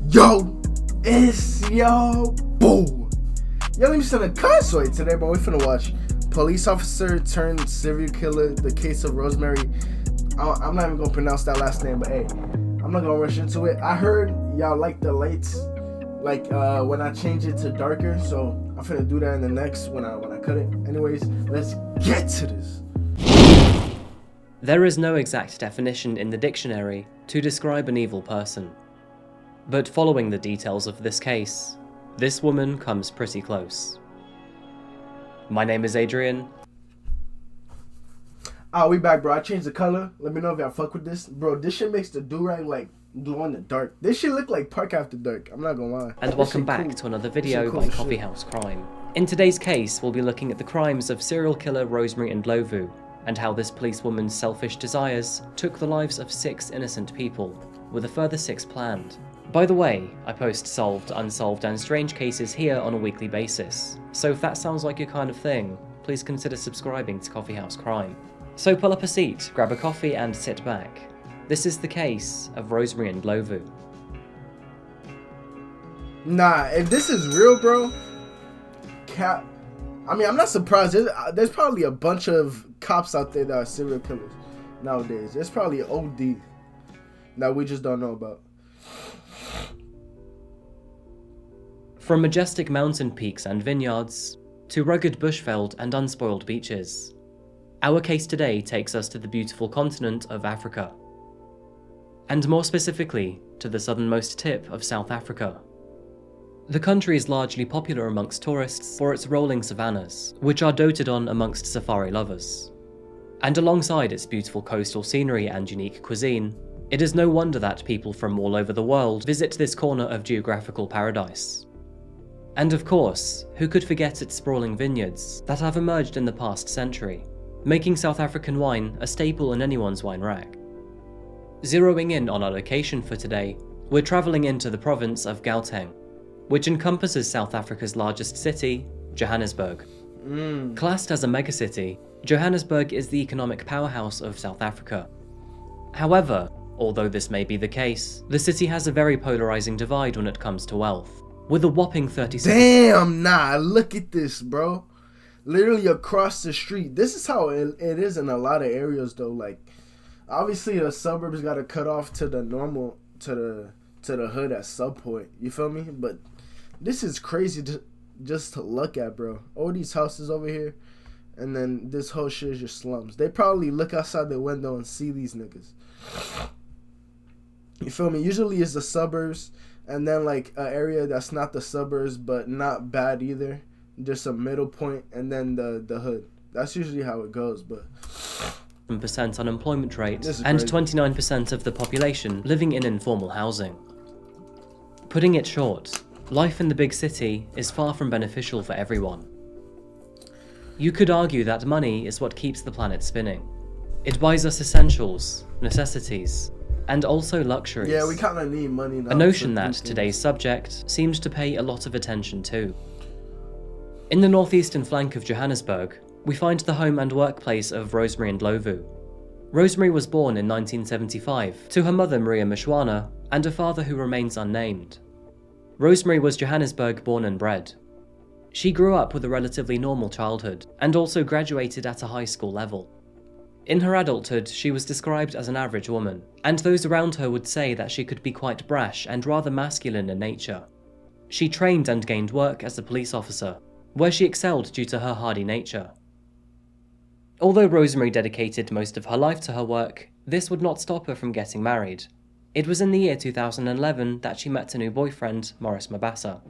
Yo, it's yo, boo. Yo, let me send a consoy today, bro. We finna watch police officer turned serial killer, the case of Rosemary. I'm not even gonna pronounce that last name, but hey, I'm not gonna rush into it. I heard y'all like the lights, like when I change it to darker, so I'm finna do that in the next when I cut it. Anyways, let's get to this. There is no exact definition in the dictionary to describe an evil person. But following the details of this case, this woman comes pretty close. My name is Adrian. We back, bro. I changed the color. Let me know if y'all fuck with this. Bro, this shit makes the do-rag like glow in the dark. This shit look like Park After Dark. I'm not gonna lie. And welcome back to another video by Coffee House Crime. In today's case, we'll be looking at the crimes of serial killer Rosemary Ndlovu, and how this policewoman's selfish desires took the lives of 6 innocent people, with a further 6 planned. By the way, I post solved, unsolved and strange cases here on a weekly basis, so if that sounds like your kind of thing, please consider subscribing to Coffee House Crime. So pull up a seat, grab a coffee and sit back. This is the case of Rosemary Ndlovu. Nah, if this is real, bro, I mean, I'm not surprised. There's probably a bunch of cops out there that are serial killers nowadays. There's probably an OD that we just don't know about. From majestic mountain peaks and vineyards, to rugged bushveld and unspoiled beaches, our case today takes us to the beautiful continent of Africa. And more specifically, to the southernmost tip of South Africa. The country is largely popular amongst tourists for its rolling savannas, which are doted on amongst safari lovers. And alongside its beautiful coastal scenery and unique cuisine, it is no wonder that people from all over the world visit this corner of geographical paradise. And of course, who could forget its sprawling vineyards that have emerged in the past century, making South African wine a staple in anyone's wine rack. Zeroing in on our location for today, we're travelling into the province of Gauteng, which encompasses South Africa's largest city, Johannesburg. Classed as a megacity, Johannesburg is the economic powerhouse of South Africa. However, although this may be the case, the city has a very polarizing divide when it comes to wealth, with a whopping 37. Damn, nah, look at this, bro. Literally across the street. This is how it is in a lot of areas, though. Like, obviously, the suburbs got to cut off to the normal, to the hood at some point. You feel me? But this is crazy just to look at, bro. All these houses over here, and then this whole shit is just slums. They probably look outside the window and see these niggas. You feel me? Usually it's the suburbs, and then like an area that's not the suburbs, but not bad either. Just a middle point, and then the hood. That's usually how it goes, but... % unemployment rate, and 29% of the population living in informal housing. Putting it short, life in the big city is far from beneficial for everyone. You could argue that money is what keeps the planet spinning. It buys us essentials, necessities, and also luxuries. Yeah, we kind of need money now. A notion that today's subject seems to pay a lot of attention to. In the northeastern flank of Johannesburg, we find the home and workplace of Rosemary Ndlovu. Rosemary was born in 1975 to her mother Maria Mshwana and a father who remains unnamed. Rosemary was Johannesburg born and bred. She grew up with a relatively normal childhood and also graduated at a high school level. In her adulthood, she was described as an average woman, and those around her would say that she could be quite brash and rather masculine in nature. She trained and gained work as a police officer, where she excelled due to her hardy nature. Although Rosemary dedicated most of her life to her work, this would not stop her from getting married. It was in the year 2011 that she met a new boyfriend, Morris Mabasa.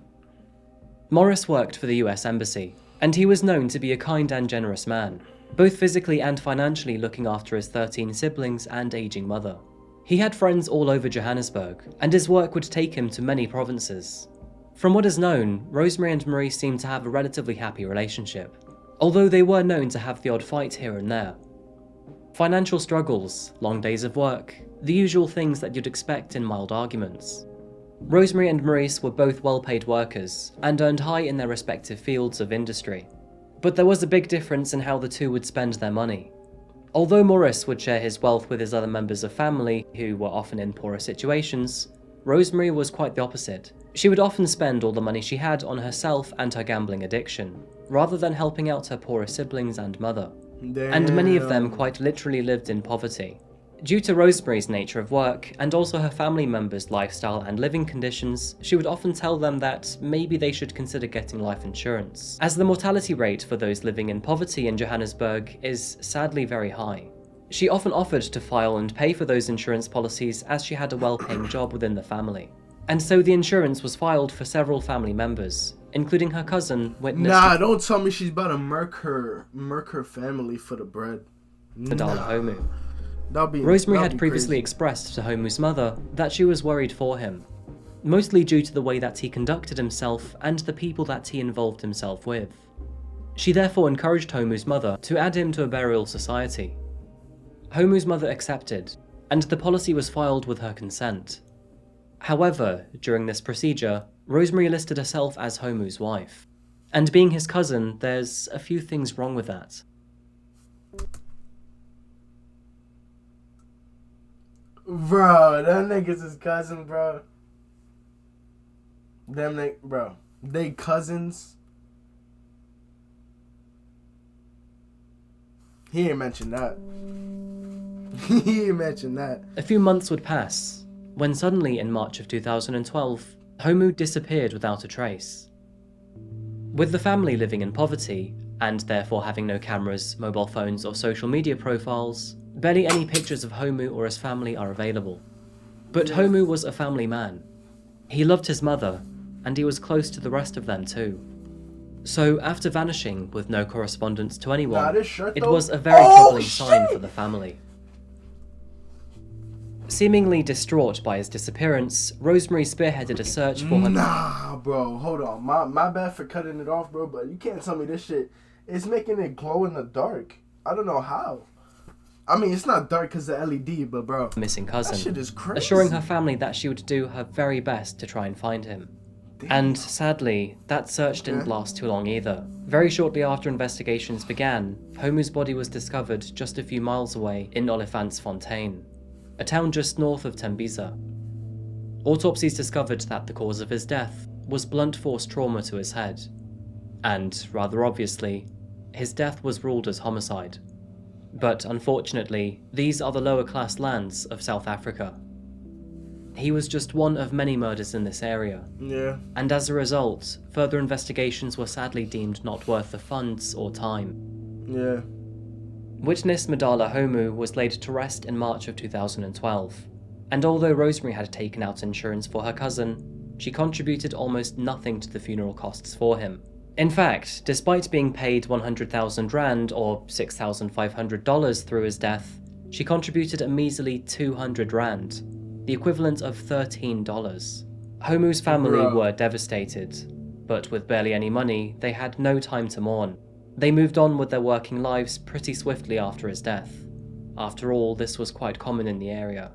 Morris worked for the US Embassy, and he was known to be a kind and generous man, both physically and financially looking after his 13 siblings and aging mother. He had friends all over Johannesburg, and his work would take him to many provinces. From what is known, Rosemary and Maurice seemed to have a relatively happy relationship, although they were known to have the odd fight here and there. Financial struggles, long days of work, the usual things that you'd expect in mild arguments. Rosemary and Maurice were both well-paid workers and earned high in their respective fields of industry. But there was a big difference in how the two would spend their money. Although Morris would share his wealth with his other members of family, who were often in poorer situations, Rosemary was quite the opposite. She would often spend all the money she had on herself and her gambling addiction, rather than helping out her poorer siblings and mother. Damn. And many of them quite literally lived in poverty. Due to Rosemary's nature of work, and also her family members' lifestyle and living conditions, she would often tell them that maybe they should consider getting life insurance, as the mortality rate for those living in poverty in Johannesburg is sadly very high. She often offered to file and pay for those insurance policies as she had a well-paying job within the family. And so the insurance was filed for several family members, including her cousin, witness don't tell me she's about to murk her family for the bread. Ndlovu Homu. Rosemary had previously expressed to Homu's mother that she was worried for him, mostly due to the way that he conducted himself and the people that he involved himself with. She therefore encouraged Homu's mother to add him to a burial society. Homu's mother accepted, and the policy was filed with her consent. However, during this procedure, Rosemary listed herself as Homu's wife. And being his cousin, there's a few things wrong with that. Bro, that nigga's his cousin, bro. Bro. They cousins. He ain't mentioned that. He ain't mentioned that. A few months would pass, when suddenly in March of 2012, Homu disappeared without a trace. With the family living in poverty, and therefore having no cameras, mobile phones or social media profiles, barely any pictures of Homu or his family are available. But Homu was a family man. He loved his mother, and he was close to the rest of them too. So after vanishing with no correspondence to anyone, it was a very troubling sign for the family. Seemingly distraught by his disappearance, Rosemary spearheaded a search for her. Nah, bro, hold on. My bad for cutting it off, bro, but you can't tell me this shit is making it glow in the dark. I don't know how. I mean, it's not dark because of LED, but bro, missing cousin, that shit is crazy. Assuring her family that she would do her very best to try and find him. Damn. And sadly, that search didn't last too long either. Very shortly after investigations began, Homu's body was discovered just a few miles away in Olifantsfontein, a town just north of Tembisa. Autopsies discovered that the cause of his death was blunt force trauma to his head. And, rather obviously, his death was ruled as homicide. But unfortunately, these are the lower class lands of South Africa. He was just one of many murders in this area. Yeah. And as a result, further investigations were sadly deemed not worth the funds or time. Yeah. Witness Ndlovu Homu was laid to rest in March of 2012, and although Rosemary had taken out insurance for her cousin, she contributed almost nothing to the funeral costs for him. In fact, despite being paid 100,000 rand or $6,500 through his death, she contributed a measly 200 rand, the equivalent of $13. Homu's family were devastated, but with barely any money, they had no time to mourn. They moved on with their working lives pretty swiftly after his death. After all, this was quite common in the area.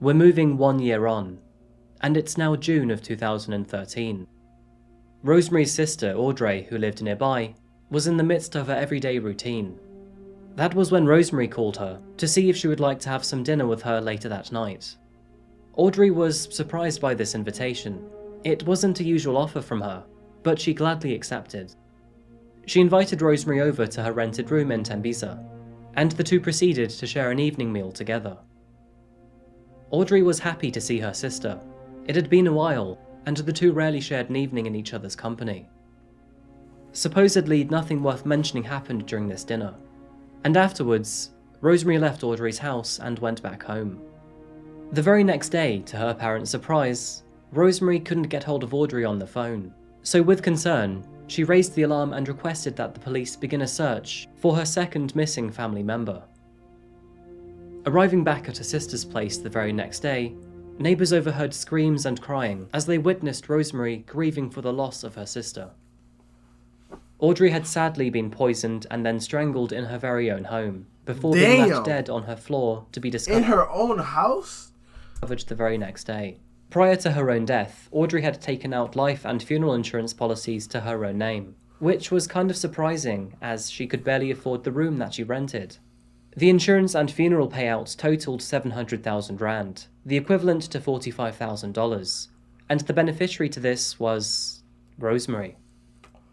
We're moving 1 year on, and it's now June of 2013. Rosemary's sister, Audrey, who lived nearby, was in the midst of her everyday routine. That was when Rosemary called her to see if she would like to have some dinner with her later that night. Audrey was surprised by this invitation. It wasn't a usual offer from her, but she gladly accepted. She invited Rosemary over to her rented room in Tembisa, and the two proceeded to share an evening meal together. Audrey was happy to see her sister. It had been a while, and the two rarely shared an evening in each other's company. Supposedly, nothing worth mentioning happened during this dinner, and afterwards, Rosemary left Audrey's house and went back home. The very next day, to her parents' surprise, Rosemary couldn't get hold of Audrey on the phone, so with concern, she raised the alarm and requested that the police begin a search for her second missing family member. Arriving back at her sister's place the very next day, neighbours overheard screams and crying as they witnessed Rosemary grieving for the loss of her sister. Audrey had sadly been poisoned and then strangled in her very own home, before being left dead on her floor to be discovered in her own house the very next day. Prior to her own death, Audrey had taken out life and funeral insurance policies to her own name. which was kind of surprising as she could barely afford the room that she rented. The insurance and funeral payouts totaled 700,000 rand, the equivalent to $45,000, and the beneficiary to this was Rosemary.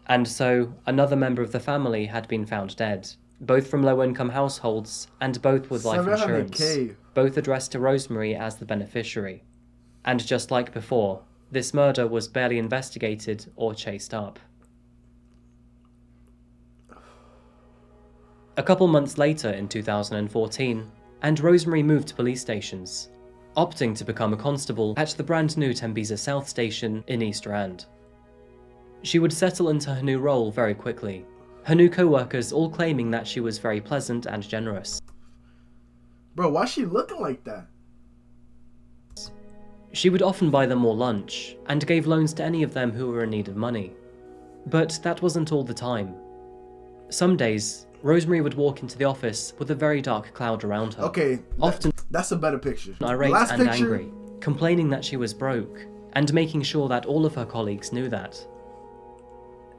And so, another member of the family had been found dead, both from low-income households and both with life insurance, 700K. both addressed to Rosemary as the beneficiary. And just like before, this murder was barely investigated or chased up. A couple months later in 2014, and Rosemary moved to police stations, opting to become a constable at the brand new Tembisa South station in East Rand. She would settle into her new role very quickly, her new co-workers all claiming that she was very pleasant and generous. Bro, why's she looking like that? She would often buy them more lunch, and gave loans to any of them who were in need of money. But that wasn't all the time. Some days, Rosemary would walk into the office with a very dark cloud around her. Okay, often that's a better picture. Irate Last and picture, angry, complaining that she was broke, and making sure that all of her colleagues knew that.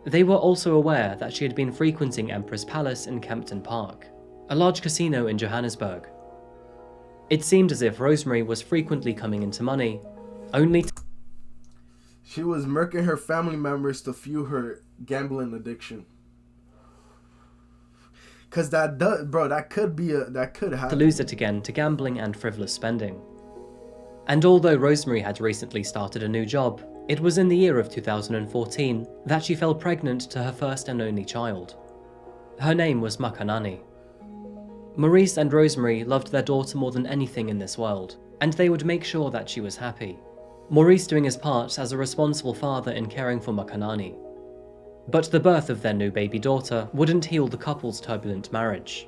They were also aware that she had been frequenting Empress Palace in Kempton Park, a large casino in Johannesburg. It seemed as if Rosemary was frequently coming into money, only to she was murking her family members to fuel her gambling addiction. Cause that could happen. lose it again to gambling and frivolous spending. And although Rosemary had recently started a new job, it was in the year of 2014 that she fell pregnant to her first and only child. Her name was Makanani. Maurice and Rosemary loved their daughter more than anything in this world, and they would make sure that she was happy. Maurice doing his part as a responsible father in caring for Makanani. But the birth of their new baby daughter wouldn't heal the couple's turbulent marriage.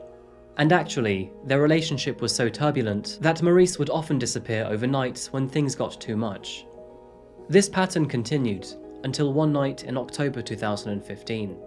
And actually, their relationship was so turbulent that Maurice would often disappear overnight when things got too much. This pattern continued until one night in October 2015.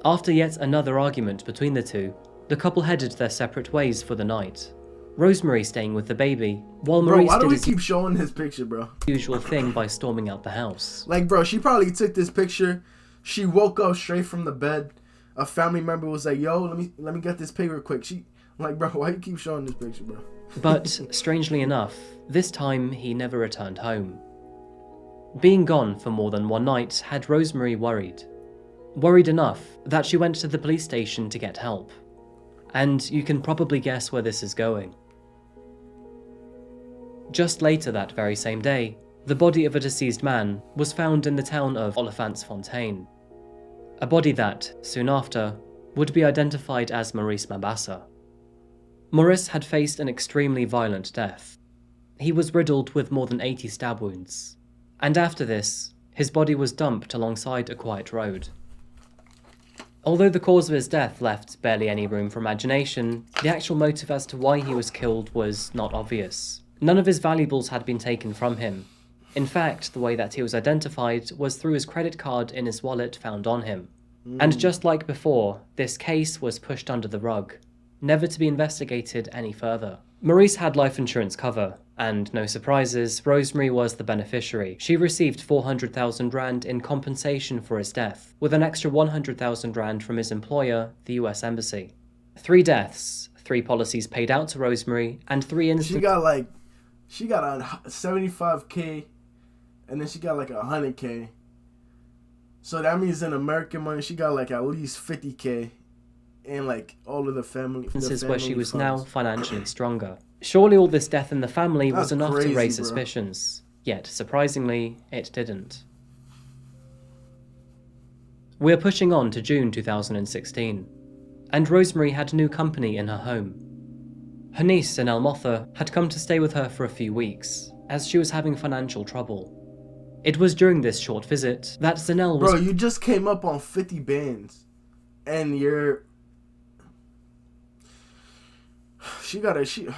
After yet another argument between the two, the couple headed their separate ways for the night. Rosemary staying with the baby, while Bro, Maurice why do did we his keep showing his picture, bro? usual thing by storming out the house. Like, bro, she probably took this picture. She woke up straight from the bed. A family member was like, "Yo, let me get this picture quick." I'm like, bro, why you keep showing this picture, bro? But, strangely enough, this time he never returned home. Being gone for more than one night had Rosemary worried. Worried enough that she went to the police station to get help. And you can probably guess where this is going. Just later that very same day, the body of a deceased man was found in the town of Olifantsfontein. A body that, soon after, would be identified as Maurice Mabasa. Maurice had faced an extremely violent death. He was riddled with more than 80 stab wounds. And after this, his body was dumped alongside a quiet road. Although the cause of his death left barely any room for imagination, the actual motive as to why he was killed was not obvious. None of his valuables had been taken from him. In fact, the way that he was identified was through his credit card in his wallet found on him. And just like before, this case was pushed under the rug, never to be investigated any further. Maurice had life insurance cover, and no surprises, Rosemary was the beneficiary. She received 400,000 rand in compensation for his death, with an extra 100,000 rand from his employer, the US Embassy. 3 deaths, 3 policies paid out to Rosemary, and 3 instances. She got a 75K, and then she got like 100K. So that means in American money, she got like at least 50K, and like all of the family. Where she was now financially stronger. Surely all this death in the family was That's enough crazy, to raise bro. suspicions. Yet, surprisingly, it didn't. We're pushing on to June 2016, and Rosemary had new company in her home. Her niece, Ndlovu, had come to stay with her for a few weeks, as she was having financial trouble. It was during this short visit that Zanel was... Bro, you just came up on 50 bands, and you're...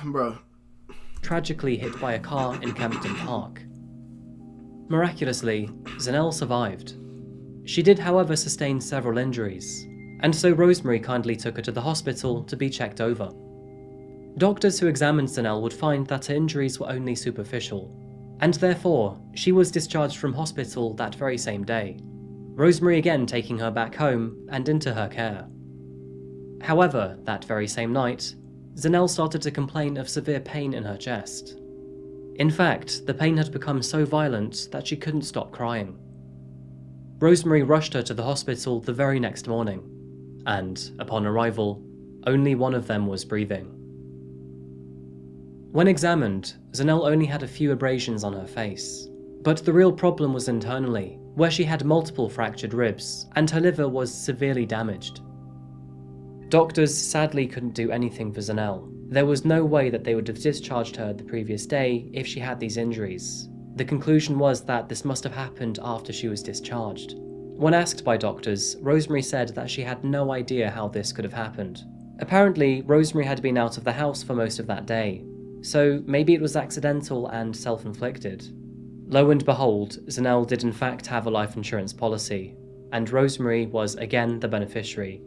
Bro. tragically hit by a car in Kempton Park. Miraculously, Zanel survived. She did, however, sustain several injuries, and so Rosemary kindly took her to the hospital to be checked over. Doctors who examined Zanel would find that her injuries were only superficial, and therefore she was discharged from hospital that very same day. Rosemary again taking her back home and into her care. However, that very same night, Zanel started to complain of severe pain in her chest. In fact, the pain had become so violent that she couldn't stop crying. Rosemary rushed her to the hospital the very next morning, and, upon arrival, only one of them was breathing. When examined, Zanel only had a few abrasions on her face, but the real problem was internally, where she had multiple fractured ribs, and her liver was severely damaged. Doctors sadly couldn't do anything for Zanel. There was no way that they would have discharged her the previous day if she had these injuries. The conclusion was that this must have happened after she was discharged. When asked by doctors, Rosemary said that she had no idea how this could have happened. Apparently, Rosemary had been out of the house for most of that day, so maybe it was accidental and self-inflicted. Lo and behold, Zanel did in fact have a life insurance policy, and Rosemary was again the beneficiary.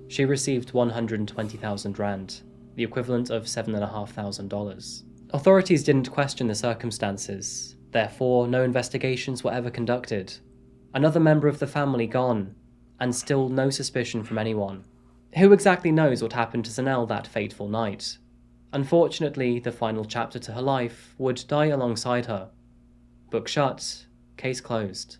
She received 120,000 rand, the equivalent of $7,500. Authorities didn't question the circumstances, therefore no investigations were ever conducted. Another member of the family gone, and still no suspicion from anyone. Who exactly knows what happened to Zanel that fateful night? Unfortunately, the final chapter to her life would die alongside her. Book shut, case closed.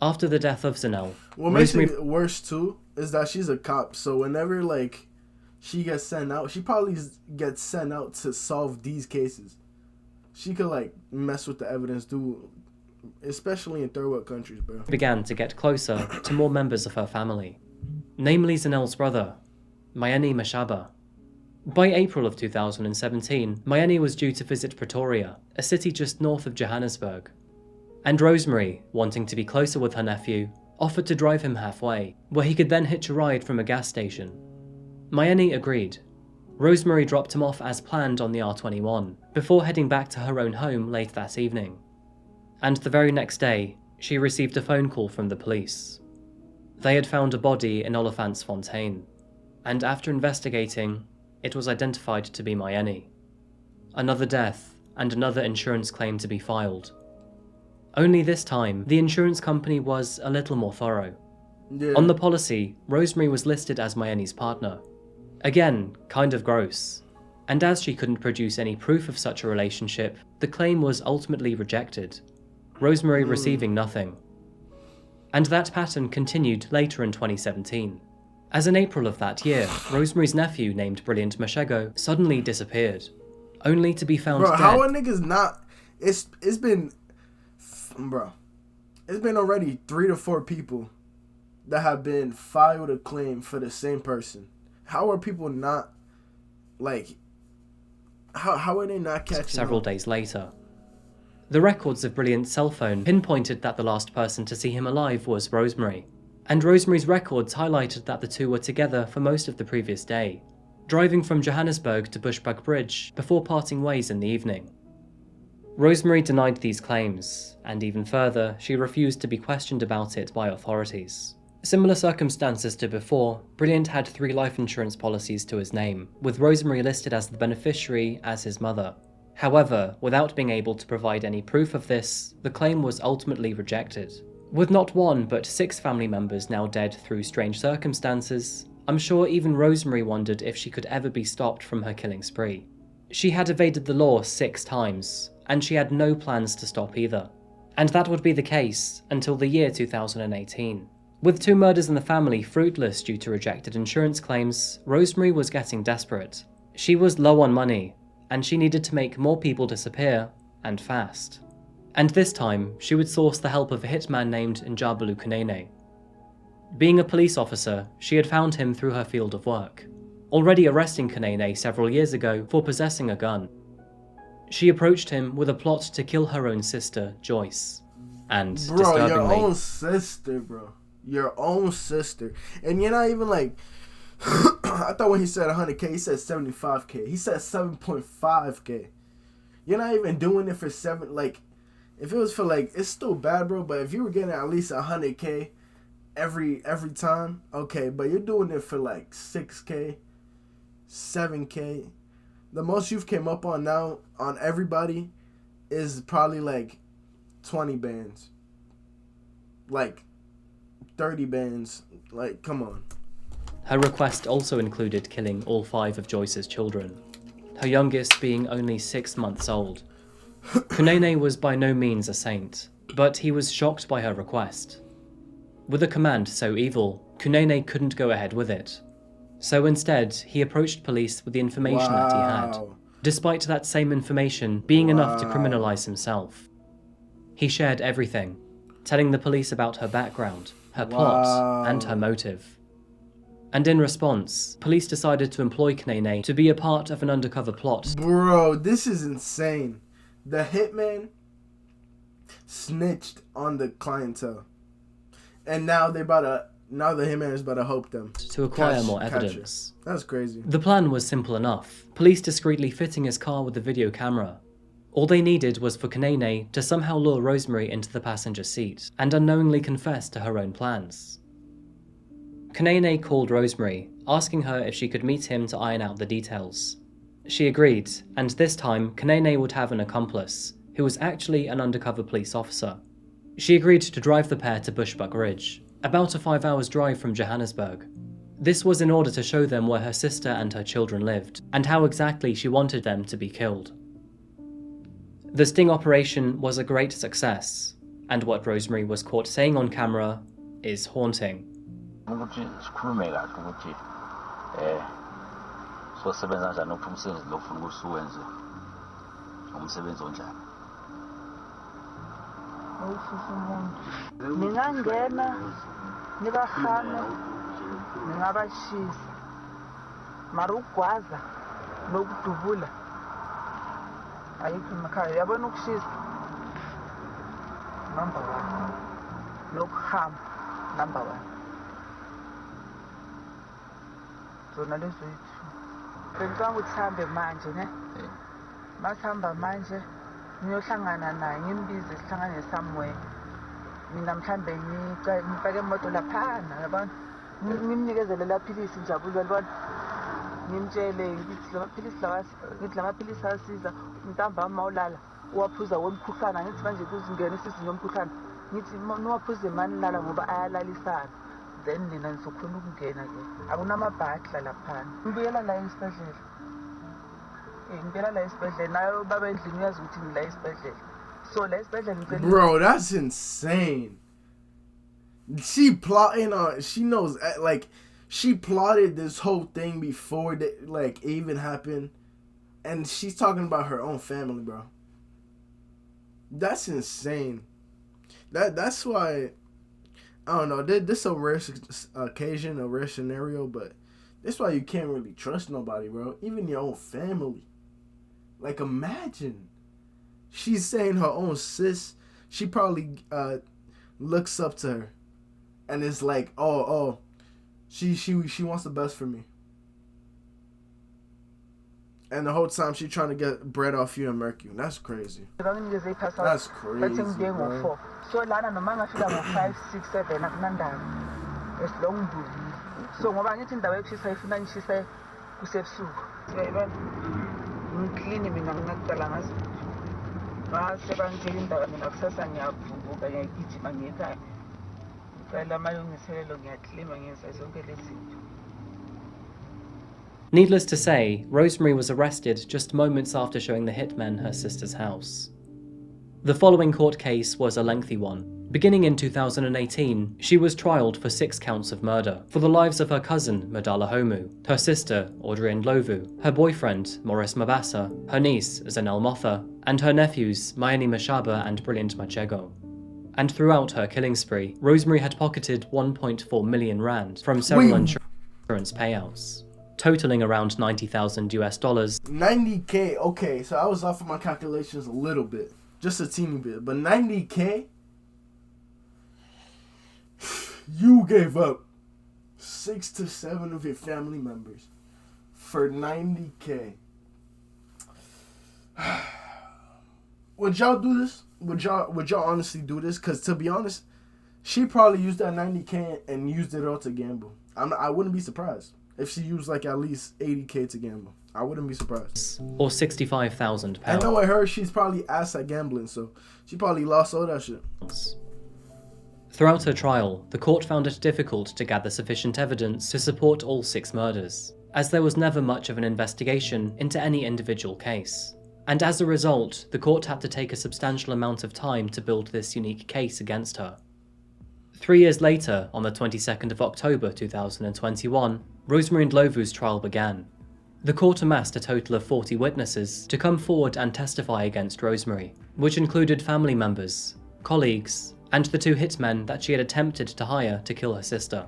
After the death of Zanel, what makes it worse too is that she's a cop, so whenever like she gets sent out, she probably gets sent out to solve these cases. She could like mess with the evidence, especially in third world countries, bro. Began to get closer to more members of her family, namely Zanel's brother, Mayeni Mashaba. By April of 2017, Mayeni was due to visit Pretoria, a city just north of Johannesburg. And Rosemary, wanting to be closer with her nephew, offered to drive him halfway, where he could then hitch a ride from a gas station. Mayeni agreed. Rosemary dropped him off as planned on the R21, before heading back to her own home late that evening. And the very next day, she received a phone call from the police. They had found a body in Olifantsfontein, and after investigating, it was identified to be Mayeni. Another death, and another insurance claim to be filed. Only this time, the insurance company was a little more thorough. Yeah. On the policy, Rosemary was listed as Mayeni's partner. Again, kind of gross. And as she couldn't produce any proof of such a relationship, the claim was ultimately rejected, Rosemary receiving nothing. And that pattern continued later in 2017. As in April of that year, Rosemary's nephew named Brilliant Mashego suddenly disappeared, only to be found dead. How a nigga's not... It's been... Bro, it's been already 3 to 4 people that have been filed a claim for the same person. How are people not, like, how are they not catching Several days later. The records of Brilliant's cell phone pinpointed that the last person to see him alive was Rosemary, and Rosemary's records highlighted that the two were together for most of the previous day, driving from Johannesburg to Bushbuck Bridge before parting ways in the evening. Rosemary denied these claims, and even further, she refused to be questioned about it by authorities. Similar circumstances to before, Brilliant had 3 life insurance policies to his name, with Rosemary listed as the beneficiary as his mother. However, without being able to provide any proof of this, the claim was ultimately rejected. With not 1 but 6 family members now dead through strange circumstances, I'm sure even Rosemary wondered if she could ever be stopped from her killing spree. She had evaded the law 6 times, and she had no plans to stop either. And that would be the case until the year 2018. With 2 murders in the family fruitless due to rejected insurance claims, Rosemary was getting desperate. She was low on money, and she needed to make more people disappear, and fast. And this time, she would source the help of a hitman named Ndlovu Kunene. Being a police officer, she had found him through her field of work, already arresting Kunene several years ago for possessing a gun. She approached him with a plot to kill her own sister, Joyce. And, disturbingly... Your own sister, bro. Your own sister. And you're not even like... I thought when he said 100K, he said 75K. He said 7.5K. You're not even doing it for 7... Like, if it was for like... It's still bad, bro, but if you were getting at least 100K every time, okay, but you're doing it for like 6K, 7K... The most you've came up on now on everybody is probably like 20 bands. Like 30 bands. Like, come on. Her request also included killing all 5 of Joyce's children, her youngest being only 6 months old. Kunene was by no means a saint, but he was shocked by her request. With a command so evil, Kunene couldn't go ahead with it. So instead, he approached police with the information that he had, despite that same information being enough to criminalize himself. He shared everything, telling the police about her background, her plot, and her motive. And in response, police decided to employ Kunene to be a part of an undercover plot. Bro, this is insane. The hitman snitched on the clientele. And now the hitman is about to help them To acquire more evidence. That's crazy. The plan was simple enough. Police discreetly fitting his car with a video camera. All they needed was for Kunene to somehow lure Rosemary into the passenger seat and unknowingly confess to her own plans. Kunene called Rosemary, asking her if she could meet him to iron out the details. She agreed, and this time Kunene would have an accomplice, who was actually an undercover police officer. She agreed to drive the pair to Bushbuck Ridge, about a 5 hours drive from Johannesburg. This was in order to show them where her sister and her children lived, and how exactly she wanted them to be killed. The sting operation was a great success, and what Rosemary was caught saying on camera is haunting. Ningangena nibahame ngingabashisa mara ukugwaza nokudubula ayikho emakhaya yabona ukushisa number 1 nokuhamba number 1 zona lezo yithu bengicanga ukuthi sihambe manje ne masihamba manje ngiyohlangana naye ngimbize sihlangane somewhere mina mhlambe ngifake imoto laphana yabona ngimnikezele la philisi injabulo yabona ngimtshele ngithi lamaphilisi asiza mntamba mawulala uwaphuza womkhuhlane ngithi manje kuzingena isizini yomkhuhlane ngithi niwaphuze mani lala ngoba ayalalisana then nina nizokhona ukungena ke akunamabhadla laphana ngibuyela la esibhedlela Bro, that's insane. She plotting on. She knows, like, she plotted this whole thing before that, like, even happened, and she's talking about her own family, bro. That's insane. That's why I don't know. This a rare occasion, a rare scenario, but that's why you can't really trust nobody, bro. Even your own family. Like, imagine. She's saying her own sis. She probably looks up to her. And it's like, oh, she wants the best for me. And the whole time she's trying to get bread off you and murk you. That's crazy. That's crazy, bro. So lana noma ngafika ngo5 6 7 akunandaba. Esilongidubile. So ngoba ngithi indawo ekushisa ifuna ngishise kusebusuku. Yayibona. Ngiclean mina ngingaqala ngazi. Base bangitshela indaba mina kusasa ngiyavuka ngiyagijima ngiyekhaya. Ngicela amalungiselelo ngiyaclean ngiyenza zonke lezi zinto. Needless to say, Rosemary was arrested just moments after showing the hitmen her sister's house. The following court case was a lengthy one. Beginning in 2018, she was trialed for 6 counts of murder for the lives of her cousin, Madala Homu, her sister, Ndlovu, her boyfriend, Morris Mabasa, her niece, Zanel Motha, and her nephews, Mayani Mashaba and Brilliant Machego. And throughout her killing spree, Rosemary had pocketed 1.4 million rand from several insurance payouts, totaling around $90,000 US. $90K, okay, so I was off of my calculations a little bit. Just a teeny bit. But $90K? You gave up 6 to 7 of your family members for $90K. Would y'all do this? Would y'all honestly do this? Because to be honest, she probably used that $90K and used it all to gamble. I wouldn't be surprised. if she used like at least $80K to gamble. I wouldn't be surprised. Or £65,000. I know I heard she's probably ass at gambling, so she probably lost all that shit. Throughout her trial, the court found it difficult to gather sufficient evidence to support all 6 murders, as there was never much of an investigation into any individual case. And as a result, the court had to take a substantial amount of time to build this unique case against her. 3 years later, on the 22nd of October 2021, Rosemary Ndlovu's trial began. The court amassed a total of 40 witnesses to come forward and testify against Rosemary, which included family members, colleagues, and the 2 hitmen that she had attempted to hire to kill her sister.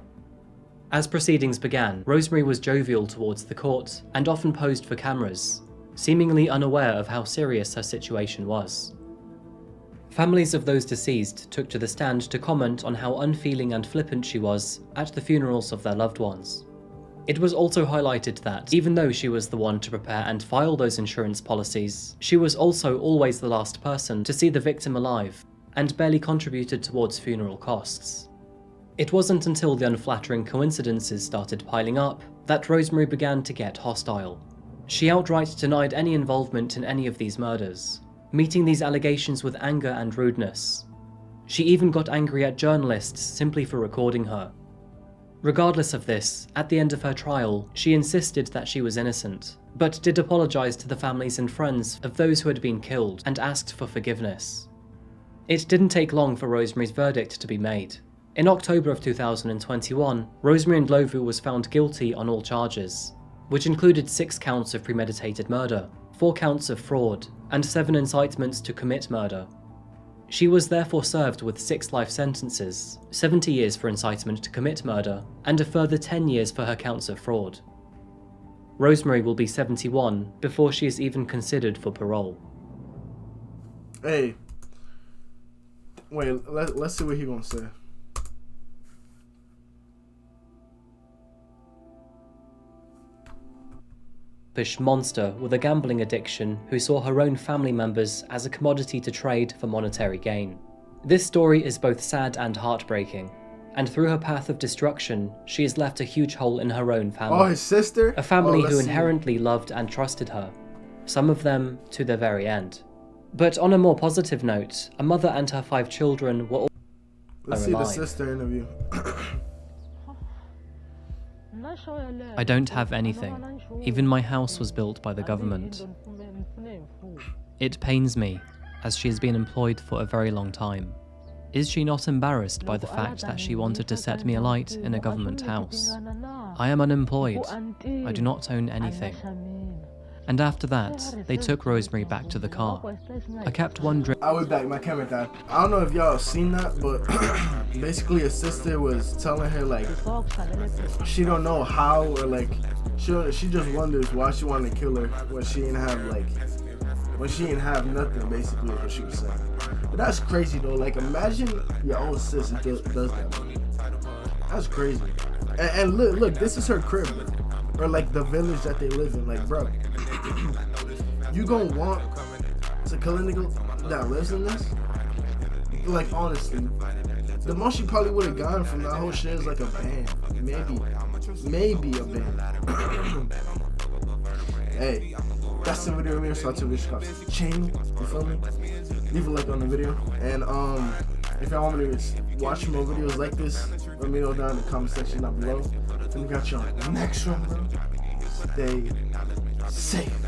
As proceedings began, Rosemary was jovial towards the court and often posed for cameras, seemingly unaware of how serious her situation was. Families of those deceased took to the stand to comment on how unfeeling and flippant she was at the funerals of their loved ones. It was also highlighted that, even though she was the one to prepare and file those insurance policies, she was also always the last person to see the victim alive, and barely contributed towards funeral costs. It wasn't until the unflattering coincidences started piling up that Rosemary began to get hostile. She outright denied any involvement in any of these murders, meeting these allegations with anger and rudeness. She even got angry at journalists simply for recording her. Regardless of this, at the end of her trial, she insisted that she was innocent, but did apologise to the families and friends of those who had been killed and asked for forgiveness. It didn't take long for Rosemary's verdict to be made. In October of 2021, Rosemary Ndlovu was found guilty on all charges, which included 6 counts of premeditated murder, 4 counts of fraud, and 7 incitements to commit murder. She was therefore served with 6 life sentences, 70 years for incitement to commit murder, and a further 10 years for her counts of fraud. Rosemary will be 71 before she is even considered for parole. Hey, wait, let's see what he gonna say. Monster with a gambling addiction who saw her own family members as a commodity to trade for monetary gain. This story is both sad and heartbreaking, and through her path of destruction, she has left a huge hole in her own family. Oh, his sister? A family who inherently loved and trusted her, some of them to their very end. But on a more positive note, a mother and her 5 children were all Let's alive. see the sister interview. I don't have anything. Even my house was built by the government. It pains me, as she has been employed for a very long time. Is she not embarrassed by the fact that she wanted to set me alight in a government house? I am unemployed. I do not own anything. And after that, they took Rosemary back to the car. I kept wondering... I'll be back, my camera died. I don't know if y'all seen that, but basically her sister was telling her like she don't know how, or like she just wonders why she wanted to kill her when she didn't have nothing, basically is what she was saying. But that's crazy though, like imagine your own sister does that. That's crazy. And look, this is her crib, or like the village that they live in. Like, bro, you gonna want to kill a nigga that lives in this? Like, honestly, the most you probably would have gotten from that whole shit is like a band, maybe a band. Hey, that's the video. We're so to wish channel. You feel me? Leave a like on the video, and if y'all want me to watch more videos like this, let me know down in the comment section down below. And we got you on the next one, bro. Stay safe.